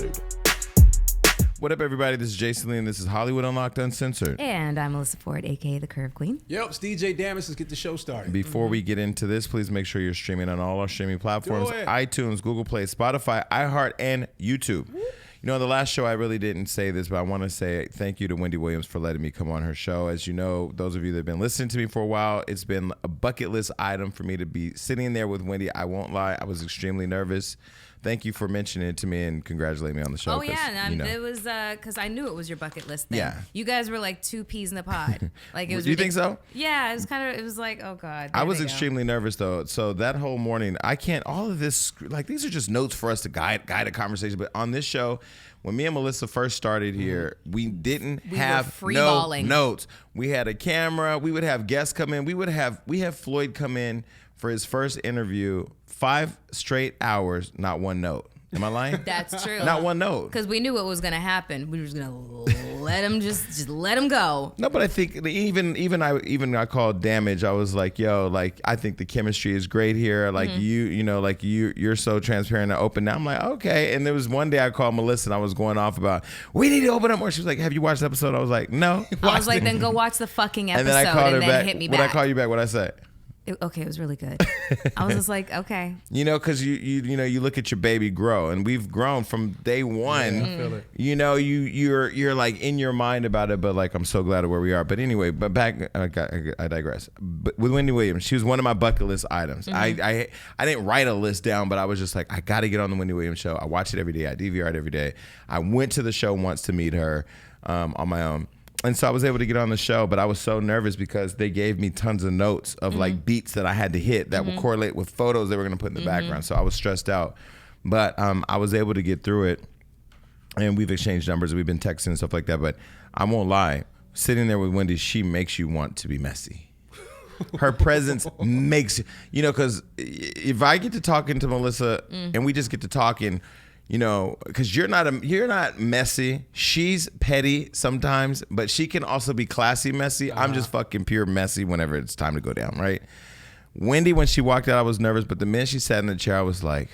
Uncensored. What up, everybody? This is Jason Lee, and this is Hollywood Unlocked Uncensored. And I'm Melissa Ford, a.k.a. the Curve Queen. Yep, it's DJ Damas. Let's get the show started. Before we get into this, please make sure you're streaming on all our streaming platforms, iTunes, Google Play, Spotify, iHeart, and YouTube. You know, on the last show, I really didn't say this, but I want to say thank you to Wendy Williams for letting me come on her show. As you know, those of you that have been listening to me for a while, it's been a bucket list item for me to be sitting there with Wendy. I won't lie, I was extremely nervous. Thank you for mentioning it to me and congratulating me on the show. Oh, yeah. It was because I knew it was your bucket list thing. Yeah. You guys were like two peas in the pod. Like it was. You think so? Yeah. It was it was like, oh, God. I was extremely nervous, though. So that whole morning, all of this, like, these are just notes for us to guide a conversation. But on this show, when me and Melissa first started here, we didn't have no notes. We had a camera. We would have guests come in. We have Floyd come in for his first interview, 5 straight hours, not one note. Am I lying? That's true. Not one note. Because we knew what was going to happen. We were just going to let him just let him go. No, but I think even I called Damage. I was like, yo, like, I think the chemistry is great here. Like you're so transparent and open. Now I'm like, okay. And there was one day I called Melissa and I was going off about, we need to open up more. She was like, have you watched the episode? I was like, no. I was like, then go watch the fucking episode and then I called her back. Hit me back. When I call you back, what'd I say? It was really good. I was just like, okay. You know, because you look at your baby grow, and we've grown from day one. Yeah, I feel it. You know, you're like in your mind about it, but like I'm so glad of where we are. But anyway, but back, I digress. But with Wendy Williams, she was one of my bucket list items. I didn't write a list down, but I was just like, I got to get on the Wendy Williams show. I watch it every day. I DVR it every day. I went to the show once to meet her on my own. And so I was able to get on the show, but I was so nervous because they gave me tons of notes of like beats that I had to hit that would correlate with photos they were going to put in the background. So I was stressed out, but I was able to get through it, and we've exchanged numbers. We've been texting and stuff like that, but I won't lie. Sitting there with Wendy, she makes you want to be messy. Her presence makes, because if I get to talking to Melissa and we just get to talking, because you're not messy. She's petty sometimes, but she can also be classy messy. I'm just fucking pure messy whenever it's time to go down, right? Wendy, when she walked out, I was nervous, but the minute she sat in the chair, I was like,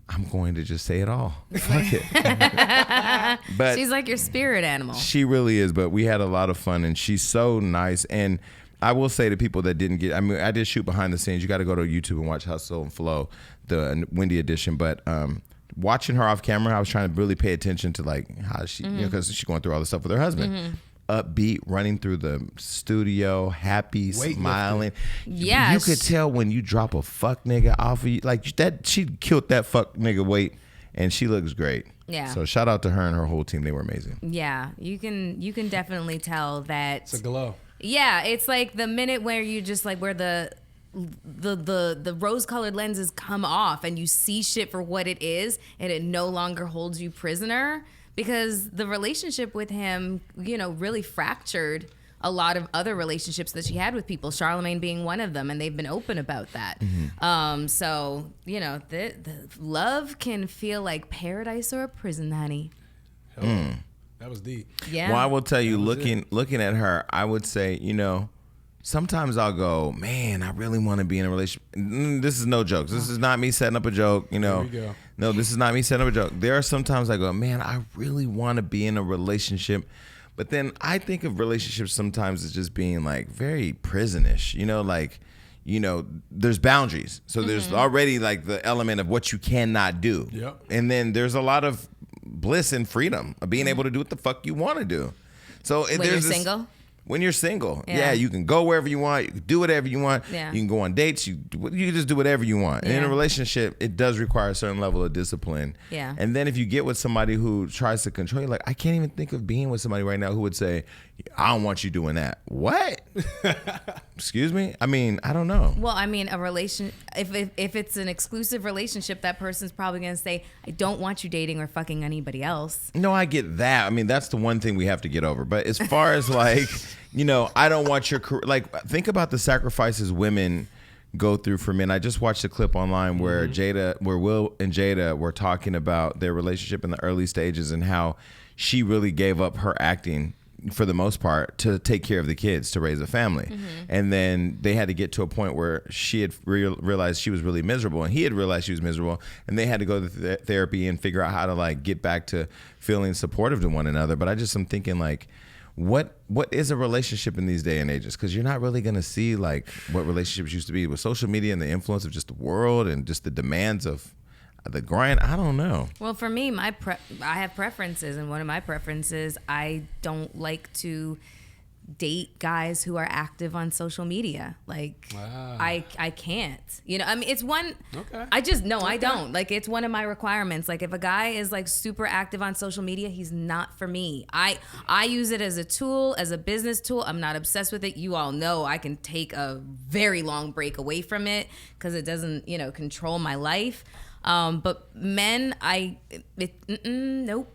I'm going to just say it all. Fuck it. But she's like your spirit animal. She really is, but we had a lot of fun, and she's so nice. And I will say to people that didn't get, I did shoot behind the scenes. You got to go to YouTube and watch Hustle and Flow, the Wendy edition, but watching her off camera, I was trying to really pay attention to like how she, because she's going through all this stuff with her husband. Upbeat, running through the studio, happy, smiling. Yeah, you could tell when you drop a fuck nigga off of you, like that. She killed that fuck nigga weight, and she looks great. Yeah. So shout out to her and her whole team. They were amazing. Yeah, you can definitely tell that. It's a glow. Yeah, it's like the minute where you just like where the rose-colored lenses come off and you see shit for what it is, and it no longer holds you prisoner, because the relationship with him, really fractured a lot of other relationships that she had with people, Charlemagne being one of them, and they've been open about that. So, the love can feel like paradise or a prison, honey. That was deep. Yeah. Well, I will tell you, looking at her, I would say, sometimes I'll go, man, I really want to be in a relationship. This is no jokes. This is not me setting up a joke. There we go. No, this is not me setting up a joke. There are sometimes I go, man, I really want to be in a relationship. But then I think of relationships sometimes as just being like very prisonish, there's boundaries. So there's already like the element of what you cannot do. Yep. And then there's a lot of bliss and freedom of being able to do what the fuck you want to do. So when you're single? When you're single, you can go wherever you want. You can do whatever you want. Yeah. You can go on dates. You can just do whatever you want. And in a relationship, it does require a certain level of discipline. Yeah. And then if you get with somebody who tries to control you, like I can't even think of being with somebody right now who would say, I don't want you doing that. What? Excuse me? I mean, I don't know. Well, I mean, a relation, if it's an exclusive relationship, that person's probably going to say, I don't want you dating or fucking anybody else. No, I get that. I mean, that's the one thing we have to get over. But as far as like, I don't want your career, like think about the sacrifices women go through for men. I just watched a clip online where Will and Jada were talking about their relationship in the early stages and how she really gave up her acting for the most part, to take care of the kids, to raise a family. And then they had to get to a point where she had realized she was really miserable, and he had realized she was miserable, and they had to go to therapy and figure out how to like get back to feeling supportive to one another. But I just am thinking like, what is a relationship in these day and ages? Because you're not really going to see like what relationships used to be with social media and the influence of just the world and just the demands of the grind. I don't know. Well, for me, I have preferences, and one of my preferences, I don't like to date guys who are active on social media. Like, Wow. I can't. You know, I mean, it's one. Okay. I don't. Like, it's one of my requirements. Like, if a guy is like super active on social media, he's not for me. I use it as a tool, as a business tool. I'm not obsessed with it. You all know I can take a very long break away from it because it doesn't, control my life. But men, nope.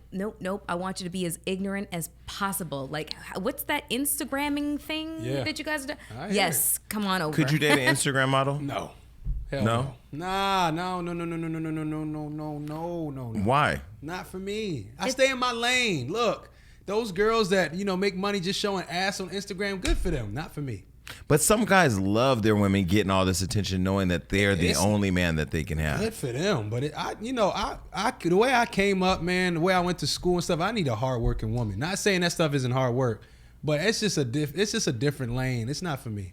I want you to be as ignorant as possible. Like, what's that Instagramming thing that you guys are doing? Yes, come on over. Could you date an Instagram model? No. Hell No? Nah, no. Why? Not for me. I stay in my lane. Look, those girls that, make money just showing ass on Instagram, good for them. Not for me. But some guys love their women getting all this attention, knowing that they're the only man that they can have. Good for them. But the way I came up, man, the way I went to school and stuff, I need a hardworking woman. Not saying that stuff isn't hard work, but it's just a different lane. It's not for me.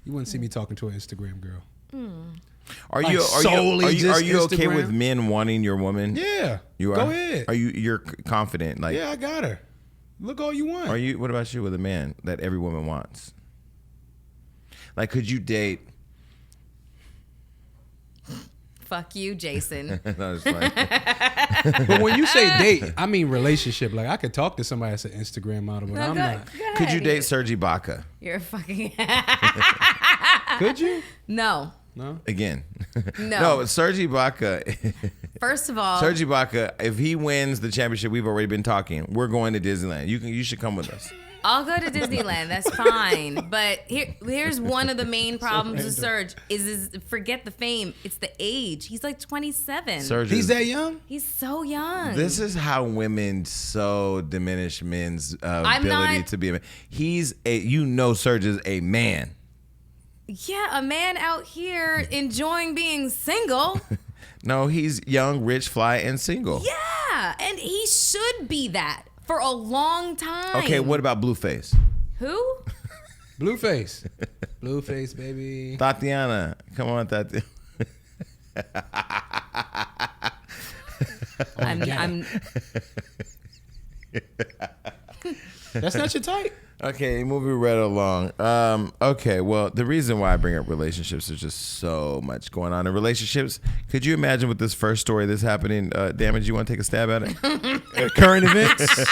You wouldn't see me talking to an Instagram girl. Are Like you okay Instagram? with men wanting your woman? Yeah. You are. Go ahead. You're confident? Like, Yeah, I got her. Look all you want. What about you with a man that every woman wants? Like, could you date? Fuck you, Jason. No, it's fine. But when you say date, I mean relationship. Like, I could talk to somebody that's an Instagram model, but I'm not. Could you date Sergi Baca? You're fucking. Could you? No. No. Again. No. Sergi Baca. First of all, Sergi Baca, if he wins the championship, we've already been talking. We're going to Disneyland. You should come with us. I'll go to Disneyland. That's fine. But here's one of the main problems with Serge is forget the fame. It's the age. He's like 27. Serge He's that young? He's so young. This is how women so diminish men's ability to be a man. Serge is a man. Yeah, a man out here enjoying being single. No, he's young, rich, fly, and single. Yeah, and he should be that for a long time. Okay, what about Blueface? Who? Blueface. Blueface, baby. Tatiana. Come on, Tatiana. I'm That's not your type. Okay, moving right along. Okay, well, the reason why I bring up relationships, there's just so much going on in relationships. Could you imagine with this first story that's happening? Damage, you want to take a stab at it? Current events.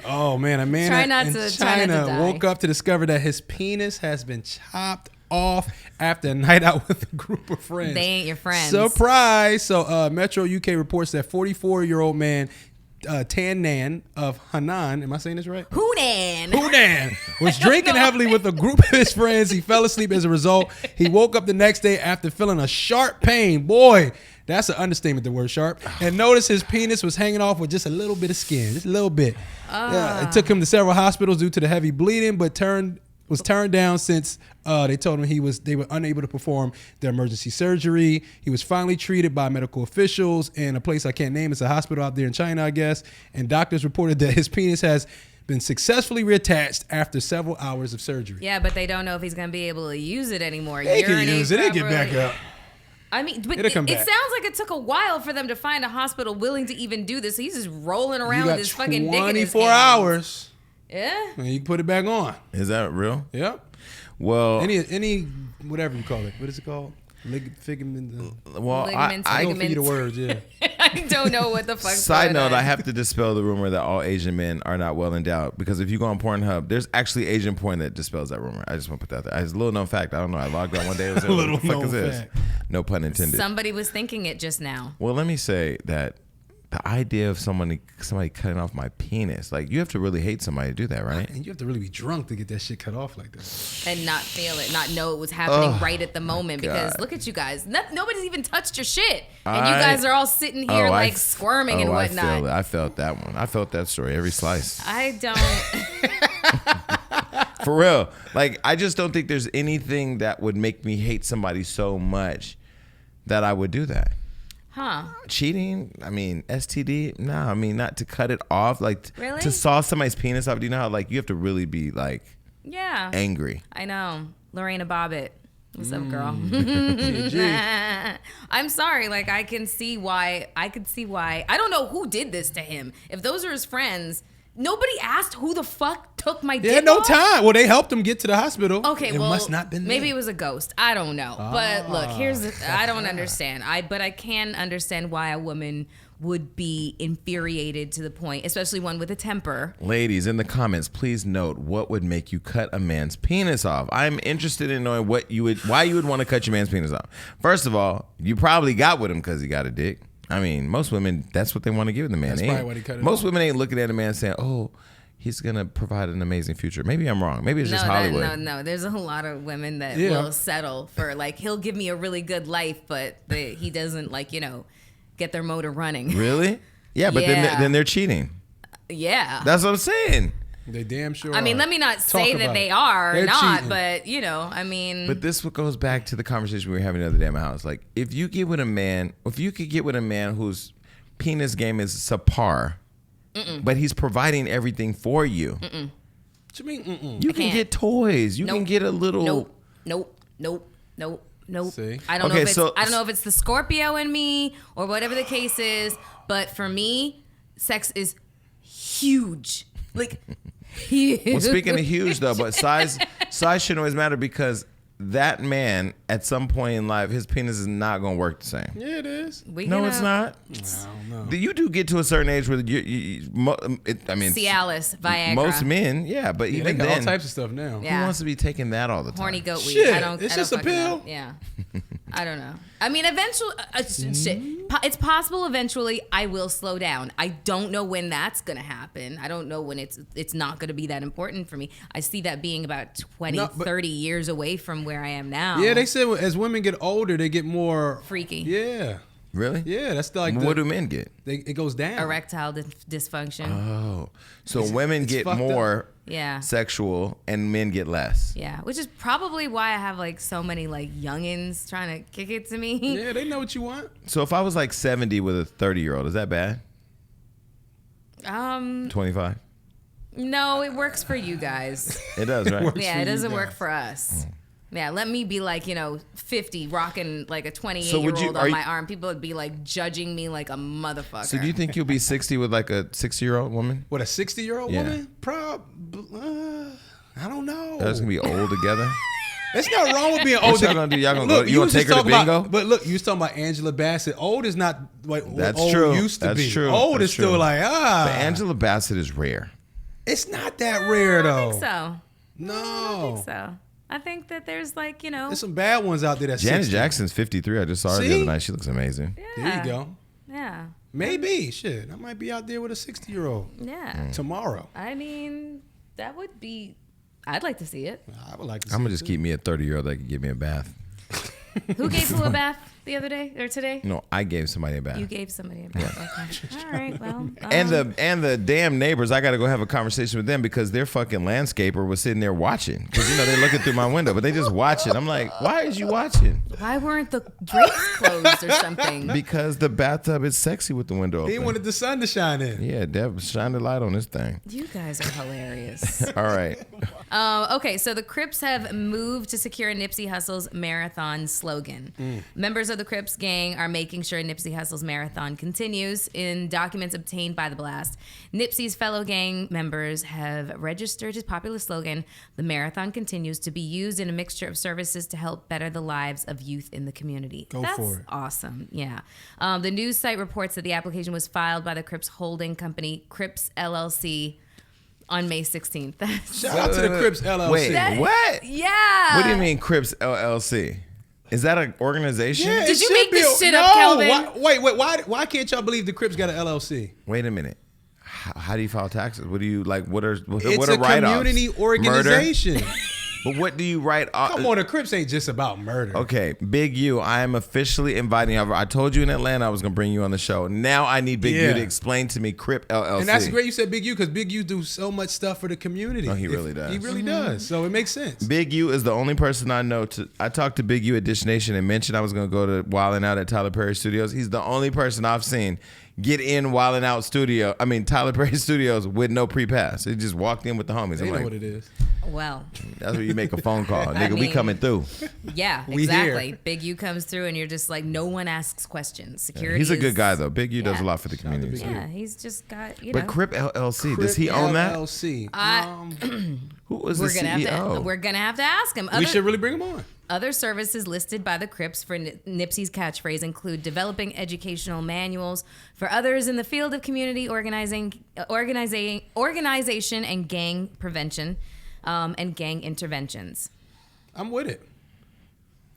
Oh, man. A man Try in not to China die. woke up to discover that his penis has been chopped off after a night out with a group of friends. They ain't your friends. Surprise. So Metro UK reports that 44-year-old man Tan Nan of Hanan, am I saying this right? Hunan Was drinking heavily with a group of his friends. He fell asleep as a result. He woke up the next day after feeling a sharp pain. Boy, that's an understatement, the word sharp. And noticed his penis was hanging off with just a little bit of skin, just a little bit. It took him to several hospitals due to the heavy bleeding, but was turned down since they told him they were unable to perform the emergency surgery. He was finally treated by medical officials in a place I can't name. It's a hospital out there in China, I guess. And doctors reported that his penis has been successfully reattached after several hours of surgery. Yeah, but they don't know if he's going to be able to use it anymore. They can Urinate use it. They get properly. back up. I mean, but It'll it come back. sounds like it took a while for them to find a hospital willing to even do this. He's just rolling around with his fucking dick in his 24 hands. hours. Yeah. And you can put it back on. Is that real? Yep. Well, Any whatever you call it. What is it called? Figment. Ligaments, I don't figure the ligaments. words. Yeah. I don't know what the fuck. Side note, I have to dispel the rumor that all Asian men are not well endowed, because if you go on Pornhub, there's actually Asian porn that dispels that rumor. I just want to put that there. It's a little known fact. I don't know. I logged on one day. It was Little what the fuck known is this? fact. No pun intended. Somebody was thinking it just now. Well, let me say that the idea of somebody cutting off my penis, like you have to really hate somebody to do that, right? And you have to really be drunk to get that shit cut off like that. And not feel it, not know it was happening right at the moment. Because look at you guys. Nobody's even touched your shit. And you guys are all sitting here squirming and whatnot. I felt that one. I felt that story every slice. I don't. For real. Like, I just don't think there's anything that would make me hate somebody so much that I would do that. Huh. Cheating, I mean, STD, no, I mean, not to cut it off, like Really? to saw somebody's penis off. Do you know how, like, you have to really be, like, Yeah. angry? I know. Lorena Bobbitt. What's up, girl? I'm sorry. Like, I can see why. I don't know who did this to him. If those are his friends, nobody asked who the fuck took my dick They had no off? time. Well, they helped him get to the hospital. Okay, it well, must not been maybe them. it was a ghost. I don't know. But look, I don't understand. But I can understand why a woman would be infuriated to the point, especially one with a temper. Ladies, in the comments, please note what would make you cut a man's penis off. I'm interested in knowing why you would want to cut your man's penis off. First of all, you probably got with him because he got a dick. I mean, most women, that's what they want to give the man. That's probably why they cut it most off. women ain't looking at a man saying, "Oh, he's gonna provide an amazing future." Maybe I'm wrong. Maybe it's just Hollywood. No. There's a whole lot of women that will settle for, like, he'll give me a really good life, but he doesn't, like, get their motor running. Really? Yeah, but then they're cheating. Yeah. That's what I'm saying. They damn sure. I mean, are. let me not Talk say about that they it. are They're not, cheating. but I mean. But this goes back to the conversation we were having the other day in my house. Like, if you could get with a man whose penis game is subpar, but he's providing everything for you. What you mean? You can get toys. You can get a little. Nope. See? I don't know if it's the Scorpio in me or whatever the case is, but for me, sex is huge. Like, huge. Well, speaking of huge though, but size shouldn't always matter because that man at some point in life, his penis is not going to work the same. Yeah, it is. No, it's not. I don't know. You do get to a certain age where Cialis, Viagra. most men, yeah, but They even got then, all types of stuff now. Yeah. who wants to be taking that all the time? Horny goat weed. Shit, I it's don't just a fucking know. pill. Yeah. I don't know. I mean, eventually, shit. It's possible eventually I will slow down. I don't know when that's going to happen. I don't know when it's not going to be that important for me. I see that being about 30 years away from where I am now. Yeah, they said as women get older, they get more Freaky. Yeah. Really? Yeah, that's like What do men get? it goes down. Erectile dysfunction. Oh, so women get fucked more Yeah. sexual and men get less. Yeah, which is probably why I have like so many like youngins trying to kick it to me. Yeah, they know what you want. So if I was like 70 with a 30-year-old, is that bad? 25? No, it works for you guys. It does, right? Yeah, it doesn't work for us. Yeah, let me be like, 50, rocking like a 28-year-old on my arm. People would be like judging me like a motherfucker. So do you think you'll be 60 with like a 60-year-old woman? What, a 60-year-old Yeah. woman? I don't know. That's gonna be old together. It's not wrong with being What old. y'all gonna do? Y'all gonna Look, go? You gonna was take her just to talking bingo? about- but look, you was talking about Angela Bassett. Old is not what That's old true. used to That's be. true. Old That's is still true. like, But Angela Bassett is rare. It's not that rare though. I don't think so. No. I don't think so. I think that there's like, There's some bad ones out there. That's Janet 60. Jackson's 53. I just saw her the See? other night. She looks amazing. There you go. Yeah. Maybe. Shit. I might be out there with a 60-year-old Yeah. tomorrow. I mean, that would be, I'd like to see it. I would like to see I'm gonna it just too. keep me a 30-year-old that can give me a bath. Who gave who a bath the other day or today? No, I gave somebody a bath. You gave somebody a bath. Okay. All right. Well. And the damn neighbors, I got to go have a conversation with them because their fucking landscaper was sitting there watching. Because they're looking through my window, but they just watching. I'm like, why is you watching? Why weren't the drapes closed or something? Because the bathtub is sexy with the window open. He wanted the sun to shine in. Yeah, Deb, shine the light on this thing. You guys are hilarious. All right. Okay, so the Crips have moved to secure Nipsey Hussle's marathon slogan. Members of the Crips gang are making sure Nipsey Hussle's marathon continues. In documents obtained by the blast, Nipsey's fellow gang members have registered his popular slogan, "The marathon continues," to be used in a mixture of services to help better the lives of youth in the community. Go That's for it. Awesome. Yeah. The news site reports that the application was filed by the Crips holding company, Crips LLC, on May 16th. Shout out to the Crips LLC. Wait, what? Yeah. What do you mean Crips LLC? Is that an organization? Yeah, Did it you should make be this shit up, Kelvin? Why can't y'all believe the Crips got an LLC? Wait a minute. How do you file taxes? What do you like? What are It's are a write-offs? community organization. But what do you write off? Come on, the Crips ain't just about murder. Okay, Big U, I am officially inviting you. I told you in Atlanta I was going to bring you on the show. Now I need Big U to explain to me Crip LLC. And that's great you said Big U, because Big U do so much stuff for the community. No, he really does. He really does. So it makes sense. Big U is the only person I know to. I talked to Big U at Dish Nation and mentioned I was going to go to Wildin' Out at Tyler Perry Studios. He's the only person I've seen get in Wildin' Out Tyler Perry Studios with no pre-pass. He just walked in with the homies. They I'm know like, what it is. Well, that's where you make a phone call. Nigga, we mean, coming through. yeah, We exactly. here. Big U comes through and you're just like, no one asks questions. Security He's a good is- guy, though. Big U does Yeah. a lot for the out to community. Big so. U. Yeah, he's just got, But Crip LLC, does he Crip own that? LLC. Who was the we're gonna CEO? have to ask him. We should really bring him on. Other services listed by the Crips for Nipsey's catchphrase include developing educational manuals for others in the field of community organization and gang prevention, and gang interventions. I'm with it.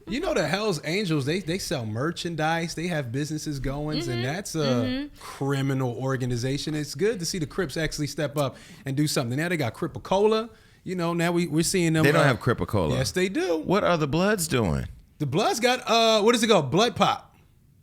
You know the Hell's Angels, they sell merchandise, they have businesses going, and that's a criminal organization. It's good to see the Crips actually step up and do something. Now they got Cripicola. You know, now we're seeing them. They don't have Cripicola. Yes, they do. What are the Bloods doing? The Bloods got, what does it called? Blood Pop.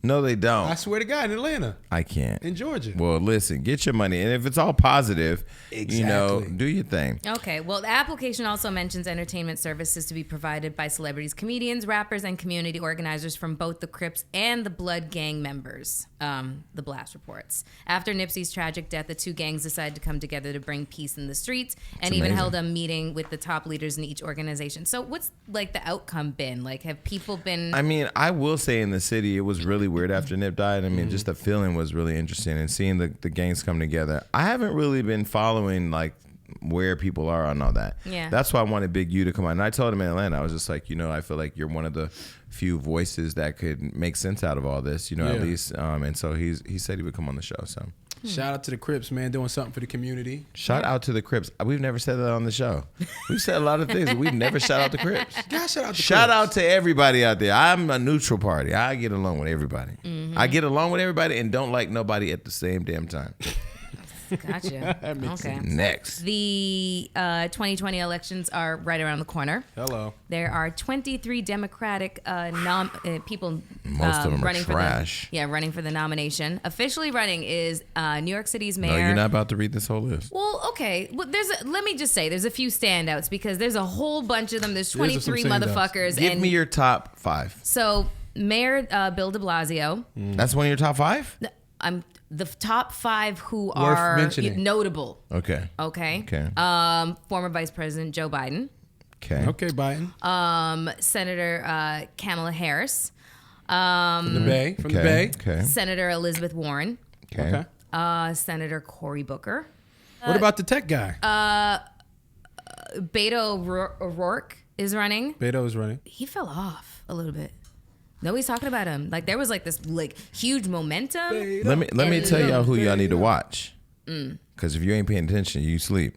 No, they don't. I swear to God, in Atlanta, I can't. in Georgia. Well, listen, get your money. And if it's all positive, you know, Exactly. do your thing. Okay, well, the application also mentions entertainment services to be provided by celebrities, comedians, rappers, and community organizers from both the Crips and the Blood Gang members, the Blast reports. After Nipsey's tragic death, the two gangs decided to come together to bring peace in the streets and even amazing. held a meeting with the top leaders in each organization. So what's, like, the outcome been? Like, have people been... I mean, I will say in the city, it was really weird after Nip died. I mean, just the feeling was really interesting and seeing the gangs come together. I haven't really been following, like, where people are on all that. Yeah. That's why I wanted Big U to come on. And I told him in Atlanta, I was just like, you know, I feel like you're one of the few voices that could make sense out of all this, you know, at Yeah. least. And so he said he would come on the show. So Shout out to the Crips, man, doing something for the community. shout out to the Crips. We've never said that on the show. We've said a lot of things, but we've never shout out the Crips. God, shout out to Shout Crips. out to everybody out there. I'm a neutral party. I get along with everybody. I get along with everybody and don't like nobody at the same damn time. Gotcha. Okay. Next. The 2020 elections are right around the corner. Hello. There are 23 Democratic people Most of them are running trash. running for the nomination. Officially running is New York City's mayor. No, you're not about to read this whole list. Well, okay. Well, let me just say there's a few standouts because there's a whole bunch of them. There's These are some 23 standouts. motherfuckers. Give and me your top 5. so Mayor Bill de Blasio. That's one of your top 5? I'm the top 5 who Worth are mentioning. notable. Okay. Okay. Okay. Former Vice President Joe Biden. Okay. Okay, Biden. Senator Kamala Harris. From the Bay. From the Bay. Okay. Senator Elizabeth Warren. Okay. Okay. Senator Cory Booker. What about the tech guy? Beto O'Rourke is running. Beto is running. He fell off a little bit. Nobody's talking about him. Like there was like this like huge momentum. Let me tell y'all who y'all need to watch. Mm. Because if you ain't paying attention, you sleep.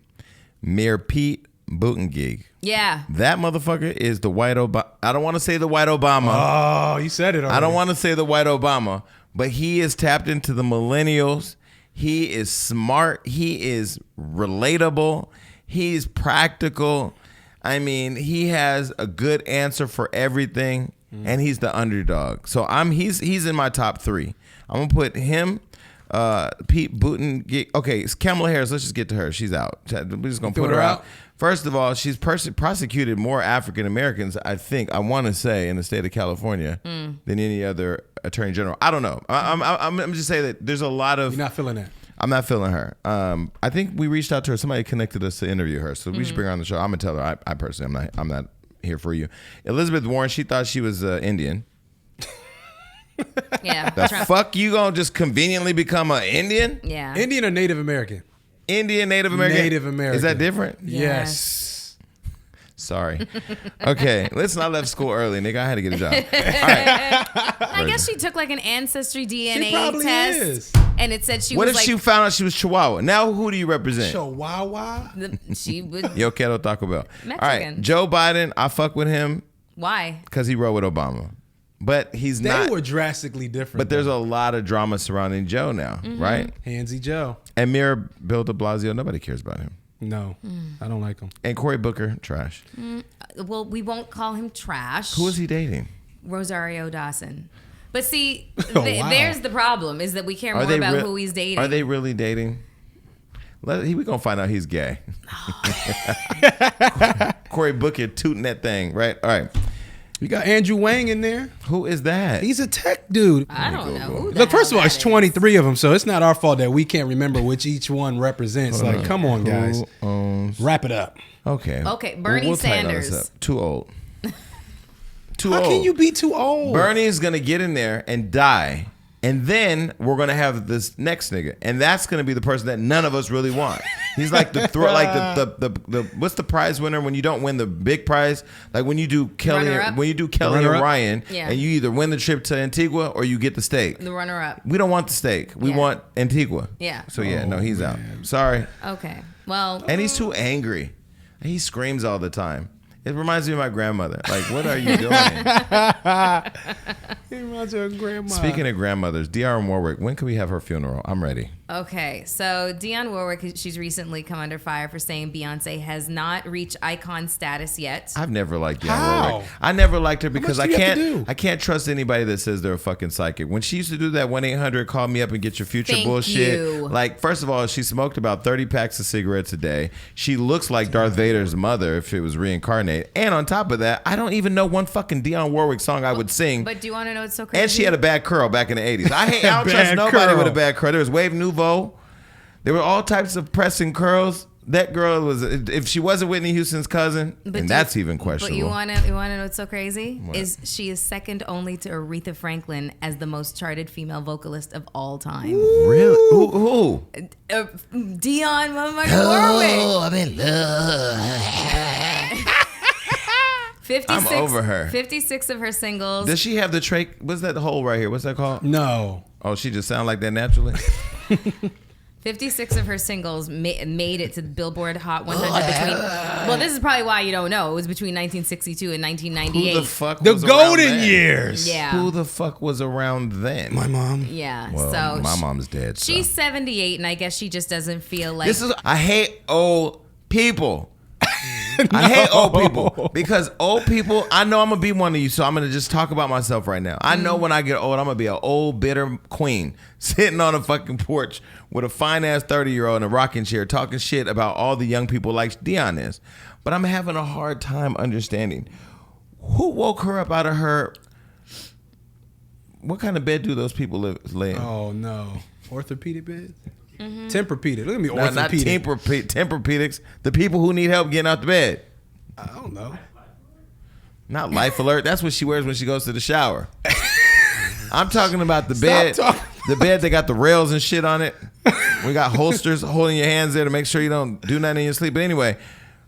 Mayor Pete Buttigieg. Yeah. That motherfucker is the white Obama. I don't want to say the white Obama. Oh, you said it already. I don't want to say the white Obama, but he is tapped into the millennials. He is smart. He is relatable. He's practical. I mean, he has a good answer for everything, and he's the underdog. So he's in my top 3. I'm gonna put him, Pete Buttigieg. Okay, it's Kamala Harris. Let's just get to her. She's out. We're just gonna put her out. First of all, she's prosecuted more African Americans, I want to say, in the state of California than any other attorney general. I don't know. I'm just saying that there's a lot of. You're not feeling that. I'm not feeling her. I think we reached out to her. Somebody connected us to interview her, so we should bring her on the show. I'm gonna tell her. I personally, I'm not here for you. Elizabeth Warren. She thought she was Indian. Yeah. The Trump. fuck you gonna just conveniently become an Indian? Yeah. Indian or Native American? Indian, Native American. Native American. Is that different? Yes. Sorry. Okay, listen. I left school early, nigga. I had to get a job. All right. I guess she took like an ancestry DNA probably test, is. and it said she What was if like she found out she was Chihuahua? Now who do you represent? Chihuahua? she would. Yo quiero Taco Bell. All right, Mexican. Joe Biden. I fuck with him Why? because he rode with Obama. But he's They not. were drastically different. But there's a lot of drama surrounding Joe now, right? Handsy Joe. And Mayor Bill de Blasio, nobody cares about him. No, I don't like him. And Cory Booker, trash. Well, we won't call him trash. Who is he dating? Rosario Dawson. But see, Oh, wow. there's the problem is that we care more about who he's dating. Are they really dating? We're going to find out he's gay. Cory Booker tooting that thing, right? All right. You got Andrew Wang in there. Who is that? He's a tech dude. I don't know. Who the Look, first of hell all, it's that 23 of them, so it's not our fault that we can't remember which each one represents. Like, come on, guys. Who owns... Wrap it up. Okay. Okay, Bernie We'll tighten Sanders. this up. Too old. Too How old. can you be too old? Bernie's going to get in there and die. And then we're gonna have this next nigga, and that's gonna be the person that none of us really want. He's like the what's the prize winner when you don't win the big prize? Like when you do Kelly Runner-up. and Ryan, Yeah. and you either win the trip to Antigua or you get the steak. The runner-up. We don't want the steak. We Yeah. want Antigua. Yeah. So no, he's out. Sorry. Okay. Well, And he's too angry. He screams all the time. It reminds me of my grandmother. Like, what are you doing? He reminds you of grandma. Speaking of grandmothers, Dionne Warwick, when can we have her funeral? I'm ready. okay. So Dionne Warwick, she's recently come under fire for saying Beyonce has not reached icon status yet. I've never liked Dionne How? Warwick. I never liked her because much do you have to do? I can't trust anybody that says they're a fucking psychic. When she used to do that 1-800 call me up and get your future Thank bullshit. you. Like, first of all, she smoked about 30 packs of cigarettes a day. She looks like Darth Vader's mother if it was reincarnated. And on top of that, I don't even know one fucking Dionne Warwick song I would sing. But do you want to know what's so crazy? And she had a bad curl back in the 80s. I don't trust Bad nobody curl. with a bad curl. There was Wave Nouveau. There were all types of pressing curls. That girl was, if she wasn't Whitney Houston's cousin, and that's even questionable. But you want to know what's so crazy? What? Is she is second only to Aretha Franklin as the most charted female vocalist of all time. Really? Who? Dionne motherfucking Warwick. I'm in love. 56, I'm over her. 56 of her singles. Does she have the trach? What's that hole right here? What's that called? No. Oh, she just sound like that naturally? 56 of her singles made it to the Billboard Hot 100 between. Well, this is probably why you don't know. It was between 1962 and 1998. Who the fuck The was around golden then? years. Yeah. Who the fuck was around then? My mom. Yeah. Well, so my mom's dead. So. she's 78, and I guess she just doesn't feel like. I hate old people. I hate old people because old people, I know I'm going to be one of you, so I'm going to just talk about myself right now. I know when I get old, I'm going to be an old, bitter queen sitting on a fucking porch with a fine-ass 30-year-old in a rocking chair talking shit about all the young people like Dionne is. But I'm having a hard time understanding who woke her up out of her... What kind of bed do those people lay in? Oh, no. Orthopedic bed? Tempur-pedic. Look at me, Not orthopedic. Tempur-pedics. The people who need help getting out the bed. I don't know. Not Life Alert. That's what she wears when she goes to the shower. I'm talking about the bed. The bed that got the rails and shit on it. We got holsters holding your hands there to make sure you don't do nothing in your sleep. But anyway,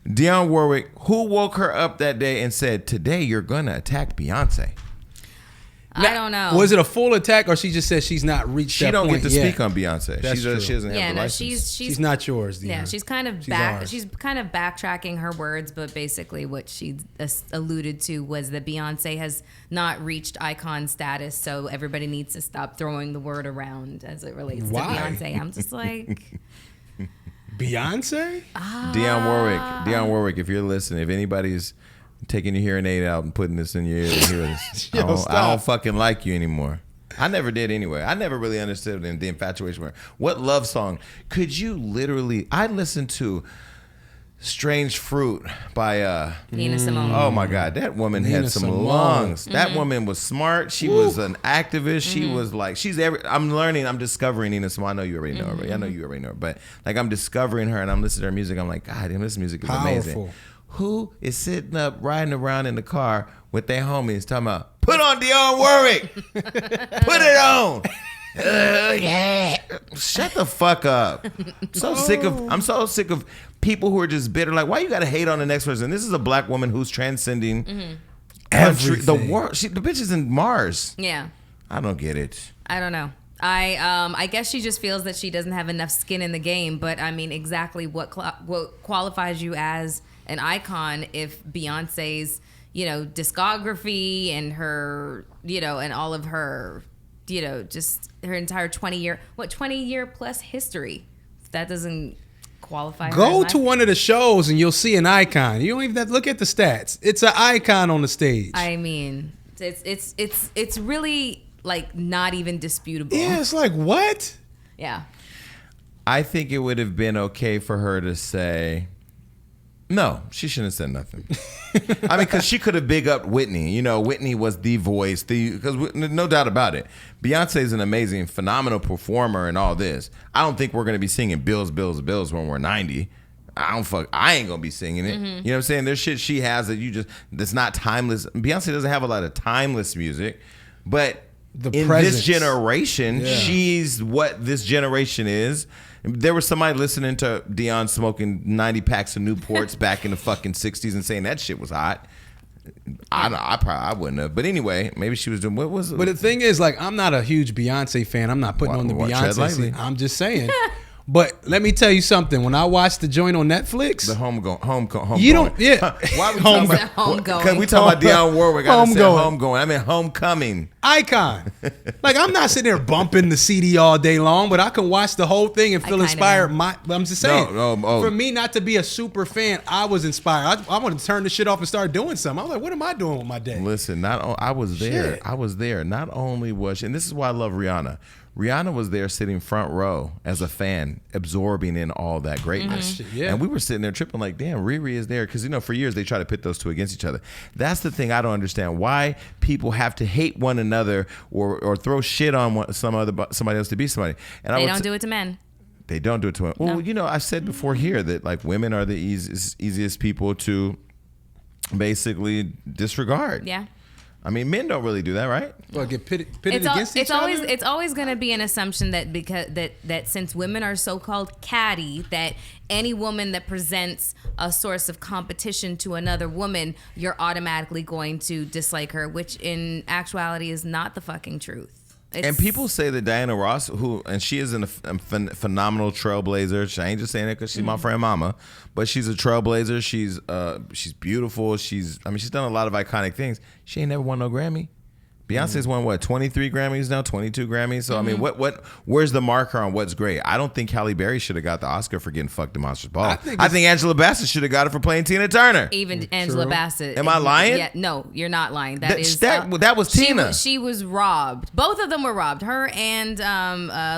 Dionne Warwick, who woke her up that day and said, "Today you're gonna attack Beyonce." I don't know. Was it a full attack, or she just said she's not reached She that don't point get to yet? speak on Beyonce. That's true. She doesn't have Yeah, the no, license. she's not yours, Dionne. Yeah, she's kind of ours. She's kind of backtracking her words, but basically what she alluded to was that Beyonce has not reached icon status, so everybody needs to stop throwing the word around as it relates Why? to Beyonce. I'm just like, Beyonce? Dionne Warwick, if you're listening, if anybody's taking your hearing aid out and putting this in your ear to hear this, Yo, I stop. don't fucking like you anymore. I never did anyway. I never really understood the infatuation with her. What love song could you literally... I listened to Strange Fruit by... Nina Simone. Oh my God, that woman Nina had some Simone. lungs. That woman was smart. She was an activist. She was like, I'm learning, I'm discovering Nina Simone. I know you already know her, but I know you already know her. But like, I'm discovering her and I'm listening to her music. I'm like, God damn, this music is amazing. Powerful. Who is sitting up, riding around in the car with their homies talking about, put on Dionne Warwick. Put it on. Yeah. Shut the fuck up. I'm so sick of people who are just bitter. Like, why you gotta hate on the next person? This is a black woman who's transcending country, the Everything. world. The bitch is in Mars. Yeah. I don't get it. I don't know. I guess she just feels that she doesn't have enough skin in the game. But I mean, exactly what qualifies you as an icon if Beyonce's, discography and her, and all of her, just her entire 20-year plus history. That doesn't qualify. Go to one of the shows and you'll see an icon. You don't even have to look at the stats. It's an icon on the stage. I mean, it's really like not even disputable. Yeah, it's like, what? Yeah. I think it would have been okay for her to say, no, she shouldn't have said nothing. I mean, because she could have big up Whitney. Whitney was the voice, because no doubt about it. Beyonce is an amazing, phenomenal performer and all this. I don't think we're going to be singing Bills, Bills, Bills when we're 90. I ain't going to be singing it. Mm-hmm. You know what I'm saying? There's shit she has that's not timeless. Beyonce doesn't have a lot of timeless music, but in this generation, she's what this generation is. There was somebody listening to Dionne smoking 90 packs of Newports back in the fucking 60s and saying that shit was hot. I wouldn't have. But anyway, maybe she was doing, what was it? But the thing is, like, I'm not a huge Beyonce fan. I'm not putting on the Beyonce scene. I'm just saying. But let me tell you something. When I watched the joint on Netflix, the home you don't, yeah. Why we talking about homegoing? Because we talking about Dionne Warwick. Homegoing. I mean homecoming. Icon. Like, I'm not sitting there bumping the CD all day long, but I can watch the whole thing and feel inspired. I'm just saying. For me not to be a super fan, I was inspired. I wanted to turn the shit off and start doing something. I was like, what am I doing with my day? Listen, I was there. Shit. I was there. Not only was she, and this is why I love Rihanna. Rihanna was there sitting front row as a fan, absorbing in all that greatness. Mm-hmm. Yeah. And we were sitting there tripping like, damn, Riri is there. Because, for years they try to pit those two against each other. That's the thing I don't understand. Why people have to hate one another or throw shit on somebody else to be somebody. And they don't do it to men. They don't do it to women. Well, I've said before here that like women are the easiest people to basically disregard. Yeah. I mean, men don't really do that, right? Well, get pitted against each other? It's always going to be an assumption that that since women are so-called catty, that any woman that presents a source of competition to another woman, you're automatically going to dislike her, which in actuality is not the fucking truth. And people say that Diana Ross, she is a phenomenal trailblazer. I ain't just saying it because she's my friend Mama, but she's a trailblazer. She's beautiful. She's done a lot of iconic things. She ain't never won no Grammy. Beyonce's won 23 Grammys now, 22 Grammys. So I mean, where's the marker on what's great? I don't think Halle Berry should have got the Oscar for getting fucked in Monsters Ball. I think Angela Bassett should have got it for playing Tina Turner. Even Angela Bassett. Am I lying? Yeah, no, you're not lying. That was Tina. She was robbed. Both of them were robbed. Her and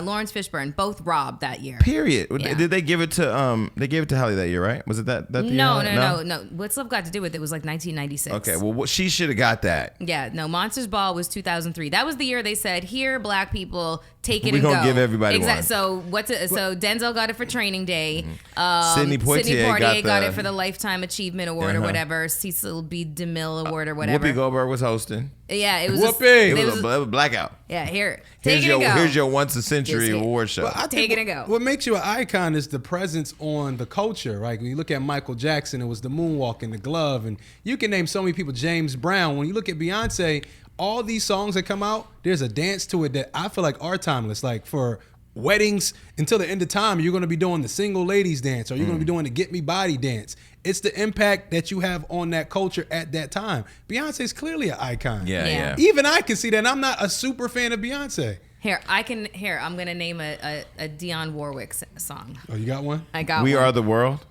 Lawrence Fishburne both robbed that year. Period. Yeah. Did they give it to they gave it to Halle that year, right? Was it that year? No. What's Love got to do with it? It was like 1996. Okay, well she should have got that. Yeah, no, Monsters Ball was 2003. That was the year they said, here, black people, take it and go. We're going to give everybody one. So Denzel got it for Training Day. Sidney Poitier got it for the Lifetime Achievement Award or whatever. Cecil B. DeMille Award or whatever. Whoopi Goldberg was hosting. Yeah, it was it was a blackout. Yeah, here's your once a century award show. Take it and go. What makes you an icon is the presence on the culture, right? When you look at Michael Jackson, it was the moonwalk and the glove, and you can name so many people. James Brown. When you look at Beyonce, all these songs that come out, there's a dance to it that I feel like are timeless. Like for weddings, until the end of time, you're going to be doing the single ladies dance, or you're going to be doing the get me body dance. It's the impact that you have on that culture at that time. Beyonce's clearly an icon. Yeah. Even I can see that. And I'm not a super fan of Beyonce. I'm going to name a Dionne Warwick song. Oh, you got one? I got one. We Are the World?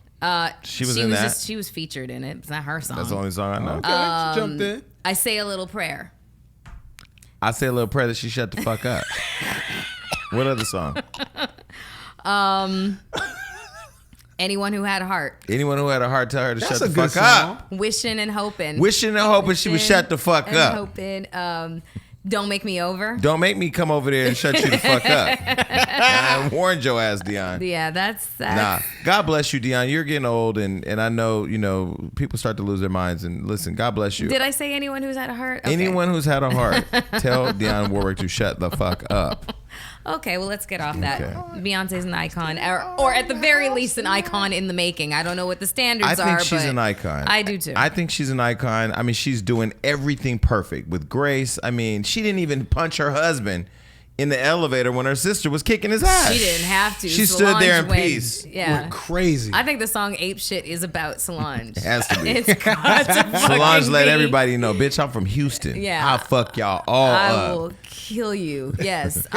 She was in that? She was featured in it. It's not her song. That's the only song I know. Okay, she jumped in. I Say a Little Prayer. I Say a Little Prayer that she shut the fuck up. What other song? Anyone Who Had a Heart. Anyone Who Had a Heart, tell her to That's shut the fuck up. Wishing and Hoping. Wishing and hoping she would shut the fuck up. Hoping. Don't Make Me Over. Don't make me come over there and shut you the fuck up. I warned your ass, Dionne. Yeah, that's Nah, God bless you, Dionne. You're getting old, and I know, people start to lose their minds. And listen, God bless you. Did I say anyone who's had a heart? Okay. Anyone who's had a heart, tell Dionne Warwick to shut the fuck up. Okay, well, let's get off that. Beyonce's an icon, or at the very least, an icon in the making. I don't know what the standards are. I think she's an icon. I do too. I think she's an icon. I mean, she's doing everything perfect with grace. I mean, she didn't even punch her husband in the elevator when her sister was kicking his ass. She didn't have to. She stood there in went- peace. Yeah. Went crazy. I think the song Ape Shit is about Solange. It has to be. It's got to Solange fucking let be. everybody know, bitch, I'm from Houston. Yeah. I'll fuck y'all all I up. will kill you. Yes.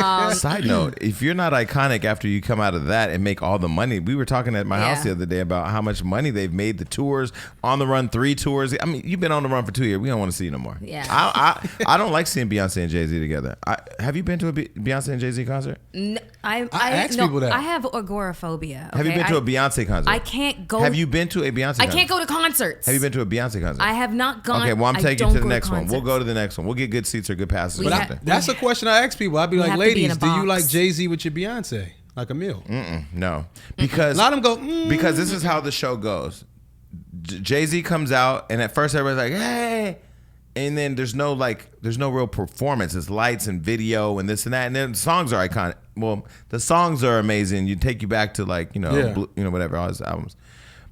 Side note, if you're not iconic after you come out of that and make all the money, we were talking at my house the other day about how much money they've made, the tours, On the Run 3 tours. I mean, you've been on the run for 2 years. We don't want to see you no more. Yeah. I don't like seeing Beyonce and Jay-Z together. Have you been to a Beyonce and Jay-Z concert? I ask people that. I have agoraphobia. Have you okay? been to a Beyonce concert? I can't go. Have you been to a Beyonce concert? I can't go to concerts. Have you been to a Beyonce concert? I have not gone. Okay, well, I'm I taking don't you to the go next one. We'll concerts. go to the next one. We'll get good seats or good passes. We or have- something. That's a question I ask people. I'd be like, have to be in ladies, a do you box. like Jay-Z with your Beyonce? Like a meal? No, because A lot of them go, because this is how the show goes. Jay-Z comes out, and at first everybody's like, "Hey," and then there's no real performance. It's lights and video and this and that, and then the songs are iconic. Well, the songs are amazing. You take you back to whatever all his albums.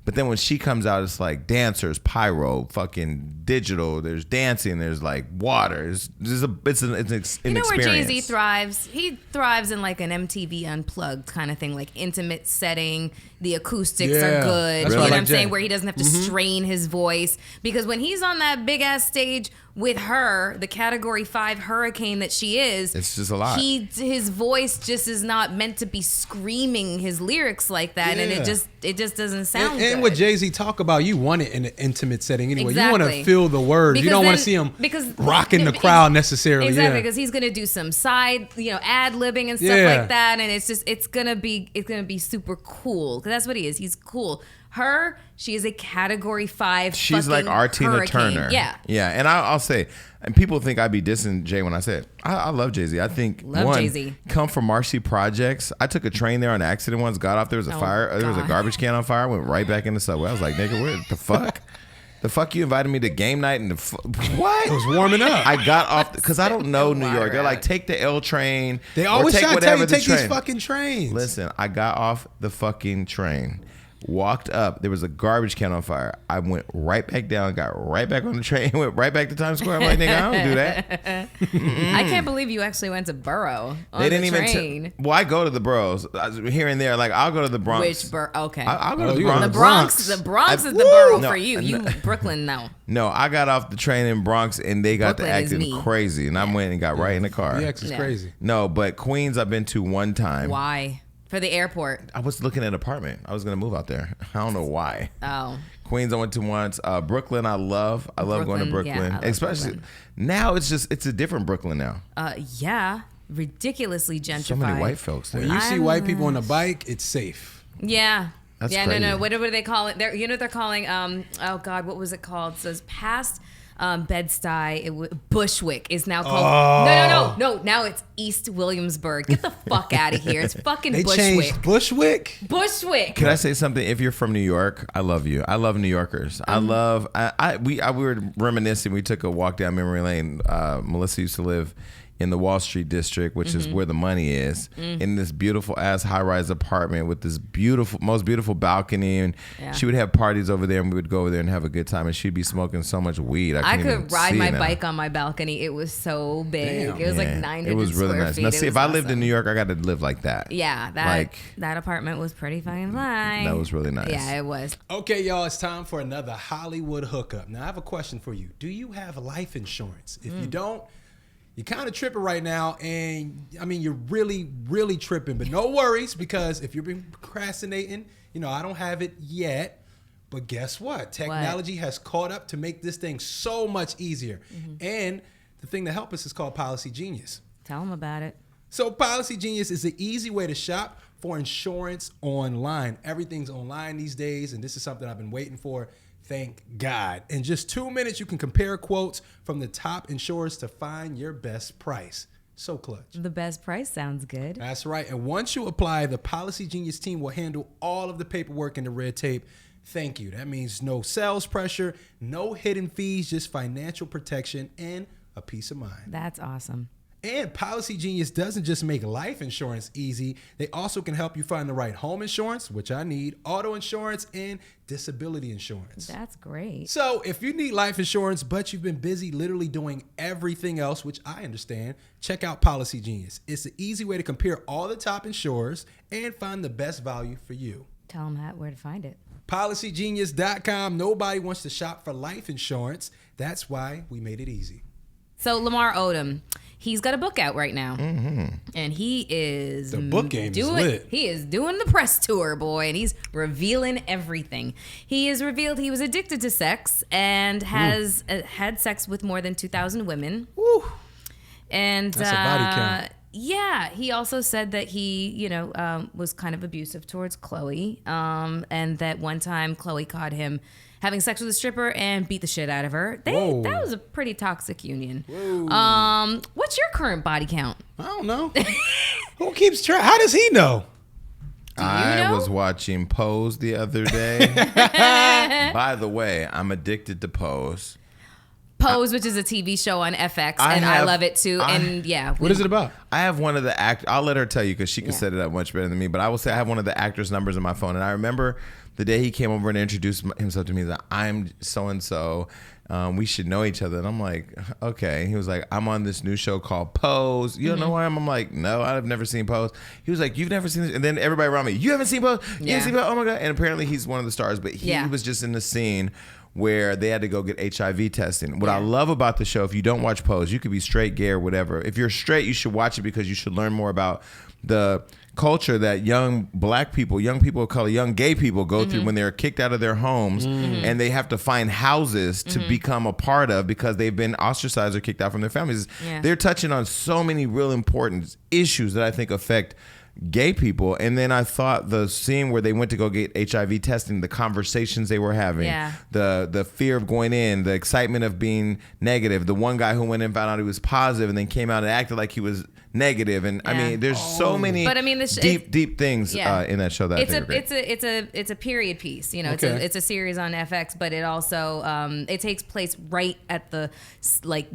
But then when she comes out, it's like dancers, pyro, fucking digital. There's dancing. There's like water. It's an experience. You know where Jay-Z thrives? He thrives in like an MTV Unplugged kind of thing, like intimate setting. The acoustics Yeah, are good. that's You know why I what like I'm saying? Jay. Where he doesn't have to strain his voice. Because when he's on that big ass stage with her, the Category 5 hurricane that she is, It's just a lot. His voice just is not meant to be screaming his lyrics like that, and Yeah. it just doesn't sound good. And what Jay-Z talk about, you want it in an intimate setting anyway. You want to Exactly. feel the words. You Because don't want to then- see him because rocking the crowd necessarily. Exactly, Yeah. because he's gonna do some side, ad-libbing and stuff Yeah. like that, and it's gonna be super cool because that's what he is. He's cool. Her, she is a Category 5. She's like our Tina hurricane. Turner. Yeah. Yeah. And I'll say, and people think I'd be dissing Jay when I say it. I love Jay-Z. I think, Love Jay-Z. come from Marcy Projects. I took a train there on an accident once, got off, there was a fire. There was a God. garbage can on fire, went right back in the subway. I was like, nigga, what the fuck? The fuck you invited me to game night and what? It was warming up. I got off because I don't know New Water York. They're like, out. take the L train. They or always take try to tell you, whatever the take these train. fucking trains. Listen, I got off the fucking train, walked up. There was a garbage can on fire. I went right back down, got right back on the train, went right back to Times Square. I'm like, nigga, I don't do that. I can't believe you actually went to Borough on They didn't the even. train. Well, I go to the boroughs here and there. Like I'll go to the Bronx. Which borough? Okay. I'll go to Oh, the you in Bronx. the the Bronx. Bronx. The Bronx I- is the Woo! borough No, for you. You no. Brooklyn now. No, I got off the train in Bronx and they got Brooklyn to is acting me. crazy, and I went and got right in the car. BX is Yeah. crazy. No, but Queens I've been to one time. Why? For the airport. I was looking at an apartment. I was gonna move out there. I don't know why. Oh. Queens I went to once. Brooklyn I love. I love going to Brooklyn, yeah, Brooklyn. I love Especially Brooklyn. now it's a different Brooklyn now. Yeah. Ridiculously gentrified. So many white folks there. When you see white people on a bike, it's safe. Yeah. That's yeah, crazy. no. What do they call it? They're calling oh God, what was it called? It says past Bed-Stuy, Bushwick is now called No. Now it's East Williamsburg. Get the fuck out of here. It's fucking They Bushwick. changed Bushwick. Bushwick. Can I say something? If you're from New York, I love you. I love New Yorkers. I love. We were reminiscing. We took a walk down memory lane. Melissa used to live in the Wall Street district, which is where the money is, in this beautiful ass high rise apartment with this most beautiful balcony, and she would have parties over there, and we would go over there and have a good time, and she'd be smoking so much weed. I couldn't could even ride see my now. bike on my balcony. It was so big. Damn. It was like Yeah, 900 it was really square nice. feet. Now, It see, if was I lived in awesome. New York, I got to live like that. Yeah, that apartment was pretty fucking fine. That was really nice. Yeah, it was. Okay, y'all, it's time for another Hollywood hookup. Now, I have a question for you. Do you have life insurance? If you don't, you're kind of tripping right now, and I mean, you're really, really tripping. But no worries, because if you've been procrastinating, I don't have it yet. But guess what? Technology has caught up to make this thing so much easier. And the thing that helps us is called Policy Genius. Tell them about it. So Policy Genius is the easy way to shop for insurance online. Everything's online these days, and this is something I've been waiting for. Thank God. In just 2 minutes, you can compare quotes from the top insurers to find your best price. So clutch. The best price sounds good. That's right. And once you apply, the Policy Genius team will handle all of the paperwork and the red tape. Thank you. That means no sales pressure, no hidden fees, just financial protection and a peace of mind. That's awesome. And Policy Genius doesn't just make life insurance easy. They also can help you find the right home insurance, which I need, auto insurance, and disability insurance. That's great. So if you need life insurance, but you've been busy literally doing everything else, which I understand, check out Policy Genius. It's an easy way to compare all the top insurers and find the best value for you. Tell them where to find it. PolicyGenius.com. Nobody wants to shop for life insurance. That's why we made it easy. So Lamar Odom, he's got a book out right now, and he is The book game is lit. He is doing the press tour, boy, and he's revealing everything. He has revealed he was addicted to sex and has had sex with more than 2,000 women. Woo. And That's a body count. Yeah, he also said that he, was kind of abusive towards Chloe, and that one time Chloe caught him having sex with a stripper and beat the shit out of her. That was a pretty toxic union. What's your current body count? I don't know. Who keeps track? How does he know? I was watching Pose the other day. By the way, I'm addicted to Pose. Pose, which is a TV show on FX, I love it too. What is it about? I have one of the I'll let her tell you because she can set it up much better than me. But I will say I have one of the actors' numbers in my phone, and I remember the day he came over and introduced himself to me. He's like, "I'm so and so. We should know each other." And I'm like, "Okay." He was like, "I'm on this new show called Pose. You don't know who I am?" I'm like, "No, I've never seen Pose." He was like, "You've never seen this?" And then everybody around me, "You haven't seen Pose? You haven't seen Pose? Oh my god!" And apparently he's one of the stars, but he was just in the scene where they had to go get HIV testing. What I love about the show, if you don't watch Pose, you could be straight, gay, or whatever. If you're straight, you should watch it because you should learn more about the culture that young black people, young people of color, young gay people go through when they're kicked out of their homes and they have to find houses to become a part of because they've been ostracized or kicked out from their families. They're touching on so many real important issues that I think affect gay people. And then I thought the scene where they went to go get HIV testing, the conversations they were having, the fear of going in, the excitement of being negative, the one guy who went in and found out he was positive and then came out and acted like he was negative. And I mean, there's so many deep things in that show that I think are great. It's a period piece. It's a series on FX, but it also it takes place right at the